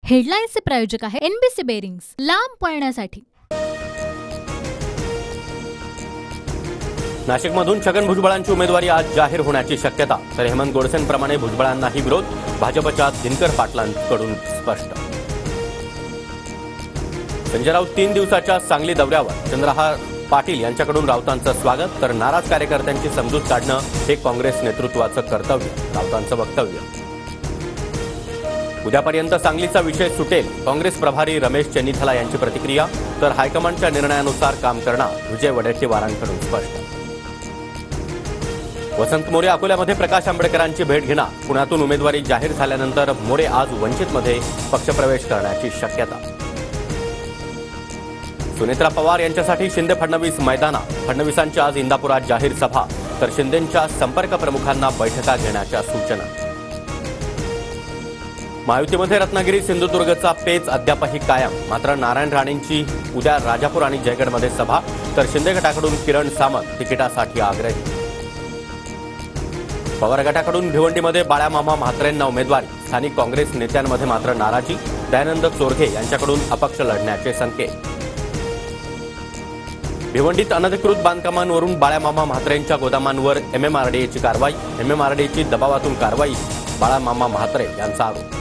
हेडलाईन्सचे प्रायोजक आहे NBC bearings, लांब पळण्यासाठी। नाशिकमधून छगन भुजबळांची उमेदवारी आज जाहीर होण्याची शक्यता, तर हेमंत गोडसेंप्रमाणे भुजबळांनाही विरोध, भाजपच्या दिनकर पाटलांकडून स्पष्ट। संजय राऊत 3 दिवसाच्या सांगली दौऱ्यावर, चंद्रहार पाटील यांच्याकडून राऊतांचं स्वागत, तर नाराज कार्यकर्त्यांची समजूत काढणं हे काँग्रेस नेतृत्वाचं कर्तव्य, राऊतांचं वक्तव्य। उद्यापर्यंत सांगलीचा विषय सुटेल, काँग्रेस प्रभारी रमेश चेन्नीथला यांची प्रतिक्रिया, तर हायकमांडच्या निर्णयानुसार काम करणार, विजय वडेट्टीवारांकडून स्पष्ट। वसंत मोरे अकोल्यामध्ये प्रकाश आंबेडकरांची भेट घेणार, पुण्यातून उमेदवारी जाहीर झाल्यानंतर मोरे आज वंचितमध्ये पक्षप्रवेश करण्याची शक्यता। सुनेत्रा पवार यांच्यासाठी शिंदे फडणवीस मैदानात, फडणवीसांची आज इंदापुरात जाहीर सभा, तर शिंदेंच्या संपर्क प्रमुखांना बैठका घेण्याच्या सूचना। महायुतीमध्ये रत्नागिरी सिंधुदुर्गचा पेच अद्यापही कायम, मात्र नारायण राणेंची उद्या राजापूर आणि जयगडमध्ये सभा, तर शिंदे गटाकडून किरण सामंत तिकिटासाठी आग्रही। पवार गटाकडून भिवंडीमध्ये बाळामामा म्हात्रेंना उमेदवारी, स्थानिक काँग्रेस नेत्यांमध्ये मात्र नाराजी, दयानंद चोरघे यांच्याकडून अपक्ष लढण्याचे संकेत। भिवंडीत अनधिकृत बांधकामांवरून बाळामामा म्हात्रेंच्या गोदामांवर एमएमआरडीएची कारवाई, एमएमआरडीएची दबावातून कारवाई, बाळामामा म्हात्रे यांचा आरोप।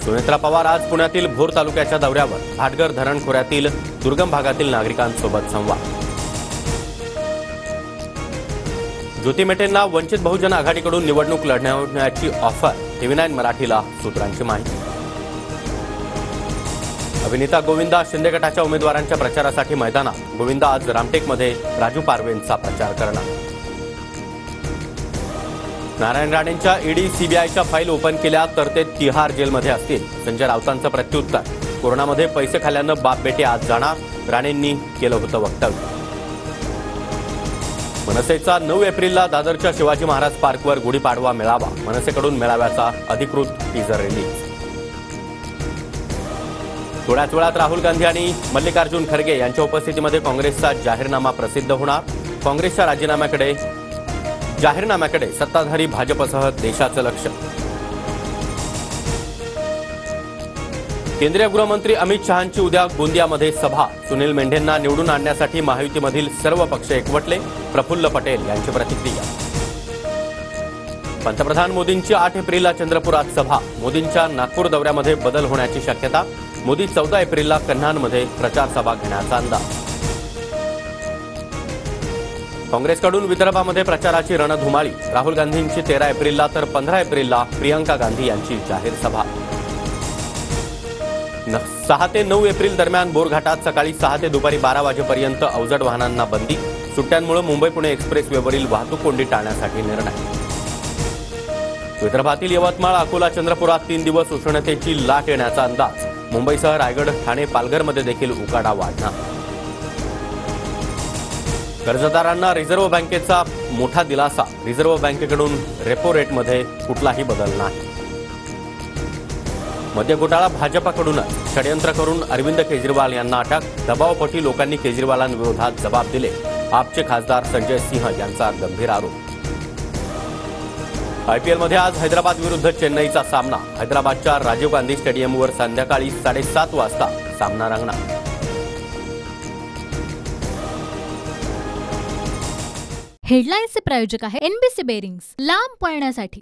सुनेत्रा पवार आज पुण्यातील भोर तालुक्याच्या दौऱ्यावर, भाटघर धरण खोऱ्यातील दुर्गम भागातील नागरिकांसोबत संवाद। ज्योती मेटेंना वंचित बहुजन आघाडीकडून निवडणूक लढवण्याची ऑफर, TV9 मराठीला सूत्रांची माहिती। अभिनेता गोविंदा शिंदे गटाच्या उमेदवारांच्या प्रचारासाठी मैदानात, गोविंदा आज रामटेकमध्ये राजू पारवेंचा प्रचार करणार। नारायण राणेंच्या ईडी सीबीआयच्या फाईल ओपन केल्या तर ते तिहार जेलमध्ये असतील, संजय राऊतांचं प्रत्युत्तर, कोरोनामध्ये पैसे खाल्ल्यानं बाप बेटे आज जाणार, राणेंनी केलं होतं वक्तव्य। मनसेचा 9 एप्रिलला दादरच्या शिवाजी महाराज पार्कवर गुढीपाडवा मेळावा, मनसेकडून मेळाव्याचा अधिकृत टीजर रिलीज। थोड्याच वेळात राहुल गांधी आणि मल्लिकार्जुन खरगे यांच्या उपस्थितीमध्ये काँग्रेसचा जाहीरनामा प्रसिद्ध होणार, काँग्रेसच्या जाहीरनाम्याकडे सत्ताधारी भाजपसह देशाचं लक्ष। केंद्रीय गृहमंत्री अमित शहांची उद्या गोंदियामध्ये सभा, सुनील मेंढेंना निवडून आणण्यासाठी महायुतीमधील सर्व पक्ष एकवटले, प्रफुल्ल पटेल यांची प्रतिक्रिया। पंतप्रधान मोदींची 8 एप्रिलला चंद्रपुरात सभा, मोदींच्या नागपूर दौऱ्यामध्ये बदल होण्याची शक्यता, मोदी 14 एप्रिलला कन्हानमध्ये प्रचार सभा घेण्याचा अंदाज। काँग्रेसकडून विदर्भामध्ये प्रचाराची रणधुमाळी, राहुल गांधींची 13 एप्रिलला तर 15 एप्रिलला प्रियंका गांधी यांची जाहीर सभा। 6 ते 9 एप्रिल दरम्यान बोरघाटात सकाळी 6 ते दुपारी 12 वाजेपर्यंत अवजड वाहनांना बंदी, सुट्ट्यांमुळे मुंबई पुणे एक्सप्रेसवेवरील वाहतूक कोंडी टाळण्यासाठी निर्णय। विदर्भातील यवतमाळ, अकोला, चंद्रपुरात 3 दिवस उष्णतेची लाट येण्याचा अंदाज, मुंबईसह रायगड, ठाणे, पालघरमध्ये देखील उकाडा वाढणार। कर्जदारांना रिझर्व्ह बँकेचा मोठा दिलासा, रिझर्व्ह बँकेकडून रेपो रेटमध्ये कुठलाही बदल नाही। मद्य घोटाळा भाजपकडूनच, षडयंत्र करून अरविंद केजरीवाल यांना अटक, दबावपोटी लोकांनी केजरीवालांविरोधात जबाब दिले, आपचे खासदार संजय सिंह यांचा गंभीर आरोप। IPLमध्ये आज हैदराबाद विरुद्ध चेन्नईचा सामना, हैदराबादच्या राजीव गांधी स्टेडियमवर संध्याकाळी 7:30 वाजता सामना रंगणार। हेडलाईन्सचे प्रायोजक आहे एनबीसी बेरिंग्स, लांब पळण्यासाठी।